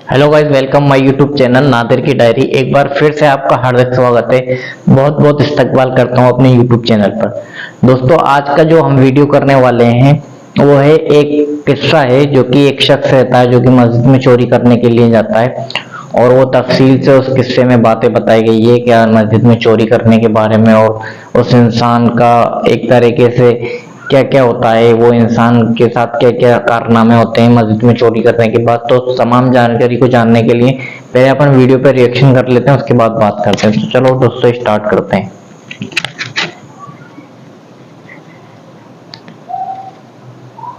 Hello guys, welcome my YouTube channel Nadir की diary. एक बार फिर से आपका हार्दिक स्वागत है। बहुत बहुत इस्तकबाल करता हूं अपने यूट्यूब चैनल पर। दोस्तों, आज का जो हम वीडियो करने वाले हैं वो है एक किस्सा है जो कि एक शख्स रहता है जो कि मस्जिद में चोरी करने के लिए जाता है, और वो तफसील से उस किस्से में बातें बताई गई है क्या मस्जिद में चोरी करने के बारे में, और उस इंसान का एक तरीके से क्या क्या होता है, वो इंसान के साथ क्या क्या कारनामे होते हैं मस्जिद में चोरी करने के बाद। तो तमाम जानकारी को जानने के लिए पहले अपन वीडियो पे रिएक्शन कर लेते हैं, उसके बाद बात करते हैं। तो चलो दोस्तों, स्टार्ट करते हैं।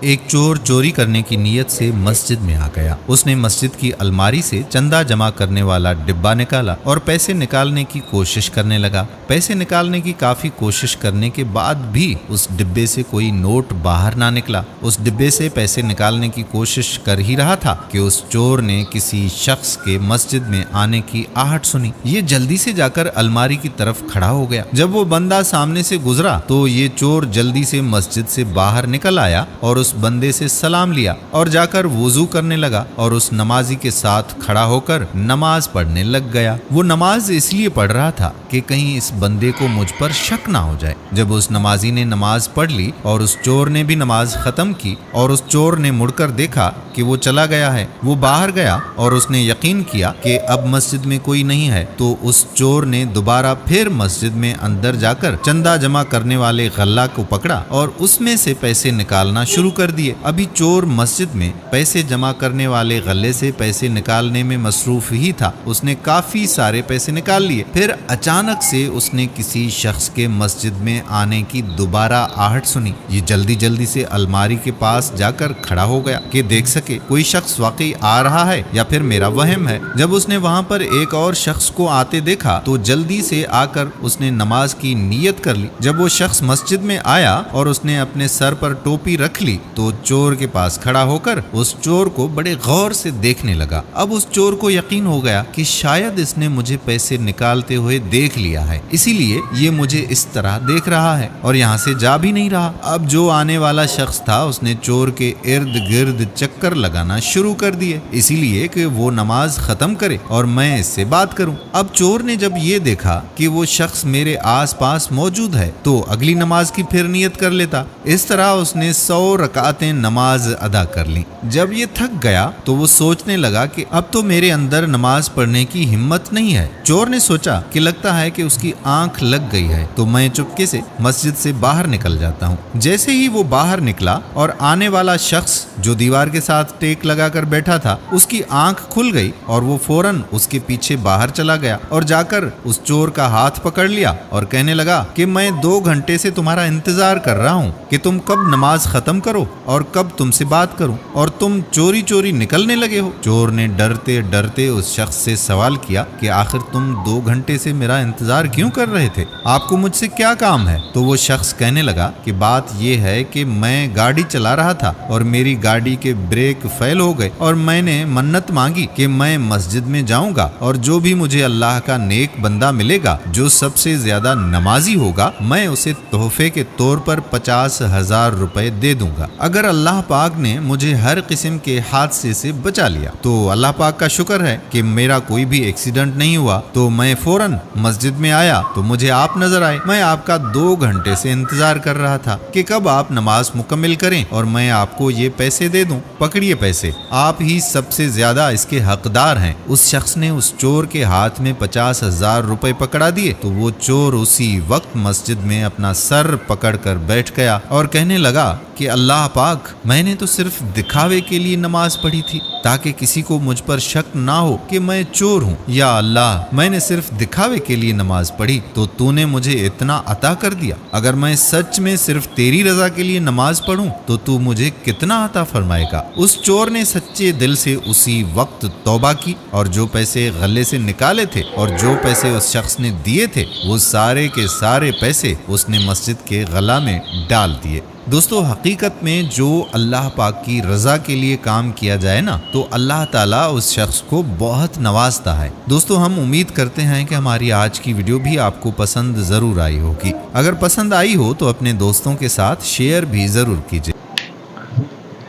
एक चोर चोरी करने की नीयत से मस्जिद में आ गया। उसने मस्जिद की अलमारी से चंदा जमा करने वाला डिब्बा निकाला और पैसे निकालने की कोशिश करने लगा। पैसे निकालने की काफी कोशिश करने के बाद भी उस डिब्बे से कोई नोट बाहर ना निकला। उस डिब्बे से पैसे निकालने की कोशिश कर ही रहा था कि उस चोर ने किसी शख्स के मस्जिद में आने की आहट सुनी। ये जल्दी से जाकर अलमारी की तरफ खड़ा हो गया। जब वो बंदा सामने से गुजरा तो ये चोर जल्दी से मस्जिद से बाहर निकल आया और उस बंदे से सलाम लिया और जाकर वुजू करने लगा और उस नमाजी के साथ खड़ा होकर नमाज पढ़ने लग गया। वो नमाज इसलिए पढ़ रहा था कि कहीं इस बंदे को मुझ पर शक ना हो जाए। जब उस नमाजी ने नमाज पढ़ ली और उस चोर ने भी नमाज खत्म की और उस चोर ने मुड़कर देखा कि वो चला गया है, वो बाहर गया और उसने यकीन किया कि अब मस्जिद में कोई नहीं है, तो उस चोर ने दोबारा फिर मस्जिद में अंदर जाकर चंदा जमा करने वाले गल्ला को पकड़ा और उसमें से पैसे निकालना शुरू कर दिए। अभी चोर मस्जिद में पैसे जमा करने वाले गल्ले से पैसे निकालने में मसरूफ ही था। उसने काफी सारे पैसे निकाल लिए। फिर अचानक से उसने किसी शख्स के मस्जिद में आने की दोबारा आहट सुनी। ये जल्दी जल्दी से अलमारी के पास जाकर खड़ा हो गया कि देख सके कोई शख्स वाकई आ रहा है या फिर मेरा वहम है। जब उसने वहां पर एक और शख्स को आते देखा तो जल्दी से आकर उसने नमाज की नीयत कर ली। जब वो शख्स मस्जिद में आया और उसने अपने सर पर टोपी रख ली तो चोर के पास खड़ा होकर उस चोर को बड़े गौर से देखने लगा। अब उस चोर को यकीन हो गया कि शायद इसने मुझे पैसे निकालते हुए देख लिया है, इसीलिए ये मुझे इस तरह देख रहा है और यहाँ से जा भी नहीं रहा। अब जो आने वाला शख्स था उसने चोर के इर्द गिर्द चक्कर लगाना शुरू कर दिए, इसीलिए कि वो नमाज खत्म करे और मैं इससे बात करूं। अब चोर ने जब ये देखा कि वो शख्स मेरे आसपास मौजूद है तो अगली नमाज की फिर नियत कर लेता। इस तरह उसने 100 रकातें नमाज अदा कर ली। जब ये थक गया तो वो सोचने लगा कि अब तो मेरे अंदर नमाज पढ़ने की हिम्मत नहीं है। चोर ने सोचा कि लगता है कि उसकी आंख लग गई है, तो मैं चुपके से मस्जिद से बाहर निकल जाता हूँ। जैसे ही वो बाहर निकला और आने वाला शख्स जो दीवार के साथ टेक लगाकर बैठा था उसकी आंख खुल गई और वो फौरन उसके पीछे बाहर चला गया और जाकर उस चोर का हाथ पकड़ लिया और कहने लगा कि मैं 2 घंटे से तुम्हारा इंतजार कर रहा हूँ कि तुम कब नमाज खत्म करो और कब तुमसे बात करूं, और तुम चोरी चोरी निकलने लगे हो। चोर ने डरते डरते उस शख्स से सवाल किया कि आखिर तुम 2 घंटे से मेरा इंतजार क्यों कर रहे थे, आपको मुझसे क्या काम है। तो वो शख्स कहने लगा कि बात यह है कि मैं गाड़ी चला रहा था और मेरी गाड़ी के ब्रेक फेल हो गए और मैंने मन्नत मांगी कि मैं मस्जिद में जाऊंगा और जो भी मुझे अल्लाह का नेक बंदा मिलेगा जो सबसे ज्यादा नमाजी होगा मैं उसे तोहफे के तौर पर 50,000 रुपए दे दूंगा। अगर अल्लाह पाक ने मुझे हर किस्म के हादसे से बचा लिया तो अल्लाह पाक का शुक्र है कि मेरा कोई भी एक्सीडेंट नहीं हुआ। तो मैं फौरन मस्जिद में आया तो मुझे आप नजर आए। मैं आपका 2 घंटे से इंतजार कर रहा था कि कब आप नमाज मुकम्मिल करें और मैं आपको ये पैसे दे दूं। पकड़िए पैसे, आप ही सबसे ज्यादा इसके हकदार हैं। उस शख्स ने उस चोर के हाथ में 50,000 रुपए पकड़ा दिए तो वो चोर उसी वक्त मस्जिद में अपना सर पकड़कर बैठ गया और कहने लगा कि अल्लाह पाक, मैंने तो सिर्फ दिखावे के लिए नमाज पढ़ी थी ताकि किसी को मुझ पर शक ना हो कि मैं चोर हूँ। या अल्लाह, मैंने सिर्फ दिखावे के लिए नमाज पढ़ी तो तूने मुझे इतना अता कर दिया। अगर मैं सच में सिर्फ तेरी रजा के लिए नमाज पढ़ूं तो तू मुझे कितना अता फरमाएगा। उस चोर ने सच्चे दिल से उसी वक्त तौबा की और जो पैसे गले से निकाले थे और जो पैसे उस शख्स ने दिए थे वो सारे के सारे पैसे उसने मस्जिद के गला में डाल दिए। दोस्तों, हकीकत में जो अल्लाह पाक की रजा के लिए काम किया जाए ना तो अल्लाह ताला उस शख्स को बहुत नवाजता है। दोस्तों, हम उम्मीद करते हैं कि हमारी आज की वीडियो भी आपको पसंद जरूर आई होगी। अगर पसंद आई हो तो अपने दोस्तों के साथ शेयर भी जरूर कीजिए।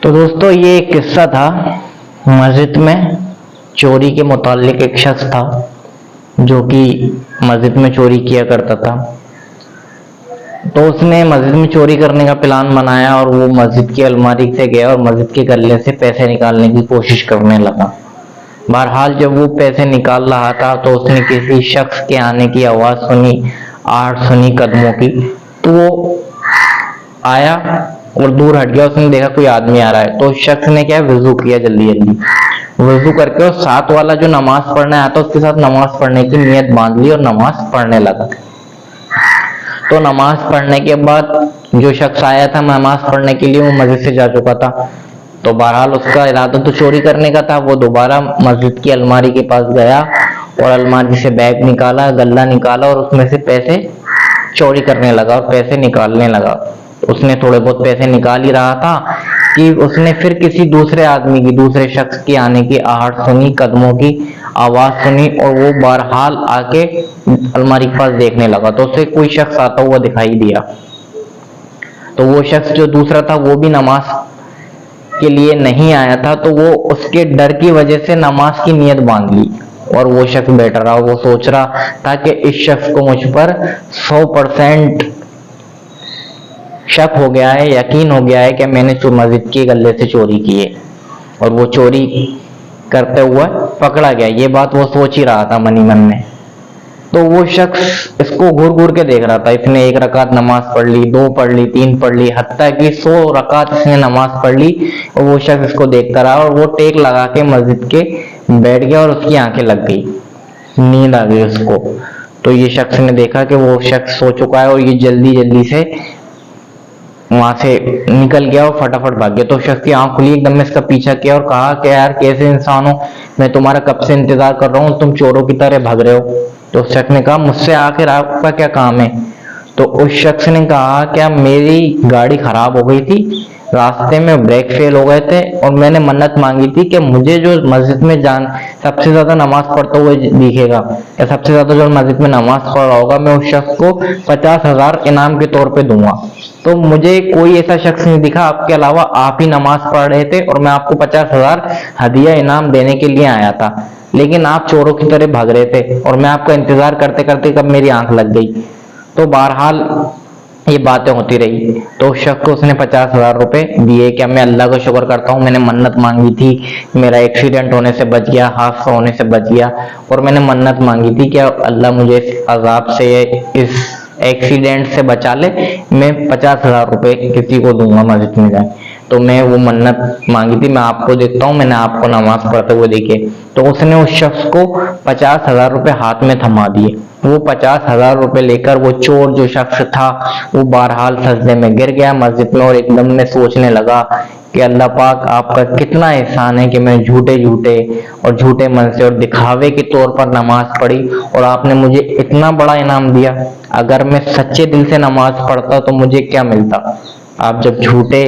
तो दोस्तों, ये एक किस्सा था मस्जिद में चोरी के मुतालिक एक शख्स था जो कि मस्जिद में चोरी किया करता था। तो उसने मस्जिद में चोरी करने का प्लान बनाया और वो मस्जिद की अलमारी से गया और मस्जिद के गल्ले से पैसे निकालने की कोशिश करने लगा। बहरहाल जब वो पैसे निकाल रहा था तो उसने किसी शख्स के आने की आवाज सुनी, आहट सुनी कदमों की। तो वो आया और दूर हट गया। उसने देखा कोई आदमी आ रहा है, तो उस शख्स ने क्या वजू किया, जल्दी जल्दी वजू करके और साथ वाला जो नमाज पढ़ने आया था उसके साथ नमाज पढ़ने की नियत बांध ली और नमाज पढ़ने लगा। तो नमाज पढ़ने के बाद जो शख्स आया था नमाज पढ़ने के लिए वो मस्जिद से जा चुका था। तो बहरहाल उसका इरादा तो चोरी करने का था। वो दोबारा मस्जिद की अलमारी के पास गया और अलमारी से बैग निकाला, गल्ला निकाला और उसमें से पैसे चोरी करने लगा और पैसे निकालने लगा। उसने थोड़े बहुत पैसे निकाल ही रहा था कि उसने फिर किसी दूसरे आदमी की, दूसरे शख्स की आने की आहट सुनी, कदमों की आवाज सुनी और वो बहरहाल आके अलमारी के पास देखने लगा। तो उसे कोई शख्स आता हुआ दिखाई दिया। तो वो शख्स जो दूसरा था वो भी नमाज के लिए नहीं आया था, तो वो उसके डर की वजह से नमाज की नियत बांध ली और वो शख्स बैठ रहा। वो सोच रहा था कि इस शख्स को मुझ पर 100% शक हो गया है, यकीन हो गया है कि मैंने मस्जिद के गल्ले से चोरी की है और वो चोरी करते हुए पकड़ा गया। ये बात वो सोच ही रहा था मनी मन में। तो वो शख्स इसको घूर घूर के देख रहा था। इसने 1 रकात नमाज पढ़ ली, 2 पढ़ ली, 3 पढ़ ली, हत्ता कि 100 रकात इसने नमाज पढ़ ली और वो शख्स इसको देखता रहा और वो टेक लगा के मस्जिद के बैठ गया और उसकी आंखें लग गई, नींद आ गई उसको। तो ये शख्स ने देखा कि वो शख्स सो चुका है और ये जल्दी जल्दी से वहां से निकल गया और फटाफट भाग गया। तो शख्स की आंख खुली, एकदम में इसका पीछा किया और कहा कि यार कैसे इंसान हो, मैं तुम्हारा कब से इंतजार कर रहा हूँ, तुम चोरों की तरह भाग रहे हो। तो उस शख्स ने कहा मुझसे आखिर आपका क्या काम है। तो उस शख्स ने कहा क्या मेरी गाड़ी खराब हो गई थी, रास्ते में ब्रेक फेल हो गए थे और मैंने मन्नत मांगी थी कि मुझे जो मस्जिद में सबसे ज्यादा नमाज पढ़ता हुआ दिखेगा या सबसे ज्यादा जो मस्जिद में नमाज पढ़ रहा होगा मैं उस शख्स को 50,000 इनाम के तौर पे दूंगा। तो मुझे कोई ऐसा शख्स नहीं दिखा आपके अलावा, आप ही नमाज पढ़ रहे थे और मैं आपको 50,000 हदिया इनाम देने के लिए आया था, लेकिन आप चोरों की तरह भाग रहे थे और मैं आपका इंतजार करते करते कब मेरी आंख लग गई। तो बहरहाल ये बातें होती रही। तो शख्स को उसने 50,000 रुपए दिए। क्या मैं अल्लाह का शुक्र करता हूँ, मैंने मन्नत मांगी थी, मेरा एक्सीडेंट होने से बच गया, हादसा होने से बच गया और मैंने मन्नत मांगी थी कि अल्लाह मुझे इस अजाब से, इस एक्सीडेंट से बचा ले, मैं 50,000 रुपए किसी को दूंगा मस्जिद में जाए। तो मैं वो मन्नत मांगी थी, मैं आपको देखता हूँ, मैंने आपको नमाज पढ़ते हुए देखे। तो उसने उस शख्स को 50,000 रुपए हाथ में थमा दिए। वो 50,000 रुपए लेकर वो चोर जो शख्स था वो बहरहाल सजदे में गिर गया मस्जिद में और एकदम में सोचने लगा कि अल्लाह पाक आपका कितना एहसान है कि मैं झूठे झूठे और झूठे मन से और दिखावे के तौर पर नमाज पढ़ी और आपने मुझे इतना बड़ा इनाम दिया। अगर मैं सच्चे दिल से नमाज पढ़ता तो मुझे क्या मिलता। आप जब झूठे,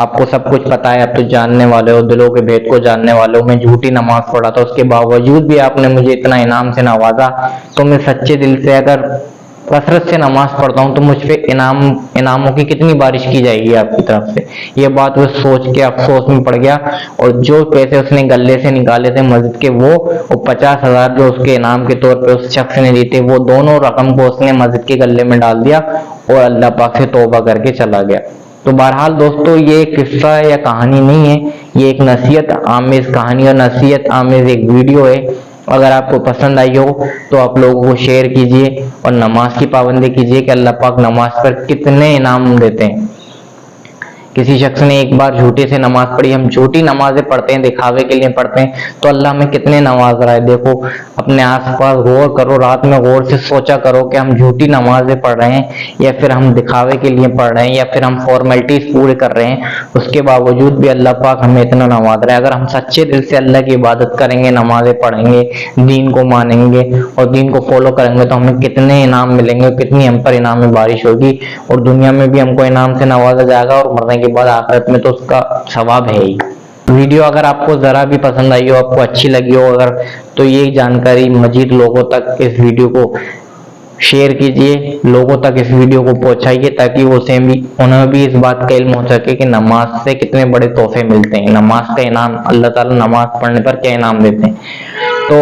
आपको सब कुछ पता है, आप तो जानने वाले हो, दिलों के भेद को जानने वाले हो, मैं झूठी नमाज पढ़ा था, उसके बावजूद भी आपने मुझे इतना इनाम से नवाजा। तो मैं सच्चे दिल से अगर कसरत से नमाज पढ़ता हूँ तो मुझ पे इनामों की कितनी बारिश की जाएगी आपकी तरफ से। ये बात वो सोच के अफसोस में पड़ गया और जो पैसे उसने गले से निकाले थे मस्जिद के वो 50,000 जो उसके इनाम के तौर पे उस शख्स ने दिए थे वो दोनों रकम को उसने मस्जिद के गले में डाल दिया और अल्लाह पाक से तौबा करके चला गया। तो बहरहाल दोस्तों ये किस्सा या कहानी नहीं है, ये एक नसीहत आमेज कहानी और नसीहत आमेज एक वीडियो है। अगर आपको पसंद आई हो तो आप लोगों को शेयर कीजिए और नमाज की पाबंदी कीजिए कि अल्लाह पाक नमाज पर कितने इनाम देते हैं। किसी शख्स ने एक बार झूठे से नमाज पढ़ी, हम झूठी नमाजें पढ़ते हैं, दिखावे के लिए पढ़ते हैं, तो अल्लाह हमें कितने नवाज रहा है। देखो अपने आसपास गौर करो, रात में गौर से सोचा करो कि हम झूठी नमाजें पढ़ रहे हैं या फिर हम दिखावे के लिए पढ़ रहे हैं या फिर हम फॉर्मेलिटीज पूरे कर रहे हैं, उसके बावजूद भी अल्लाह पाक हमें इतना नवाज रहा है। अगर हम सच्चे दिल से अल्लाह की इबादत करेंगे, नमाजें पढ़ेंगे, दीन को मानेंगे और दीन को फॉलो करेंगे तो हमें कितने इनाम मिलेंगे, कितनी हम पर इनाम में बारिश होगी और दुनिया में भी हमको इनाम से नवाजा जाएगा और मरने के बाद आखिरत में तो उसका सवाब है ही। वीडियो अगर आपको जरा भी पसंद आई हो, आपको अच्छी लगी हो अगर, तो ये जानकारी मजीद लोगों तक इस वीडियो को शेयर कीजिए, लोगों तक इस वीडियो को पहुंचाइए ताकि वो सेम भी उन्हें भी इस बात का इल्म हो सके कि नमाज से कितने बड़े तोहफे मिलते हैं, नमाज का इनाम अल्लाह ताला नमाज पढ़ने पर क्या इनाम देते हैं। तो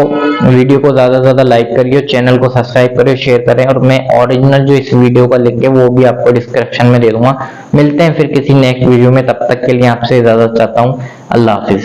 वीडियो को ज्यादा से ज्यादा लाइक करिए, चैनल को सब्सक्राइब करिए, शेयर करें, और मैं ओरिजिनल जो इस वीडियो का लिंक है वो भी आपको डिस्क्रिप्शन में दे दूंगा। मिलते हैं फिर किसी नेक्स्ट वीडियो में, तब तक के लिए आपसे इजाजत चाहता हूँ। अल्लाह हाफिज।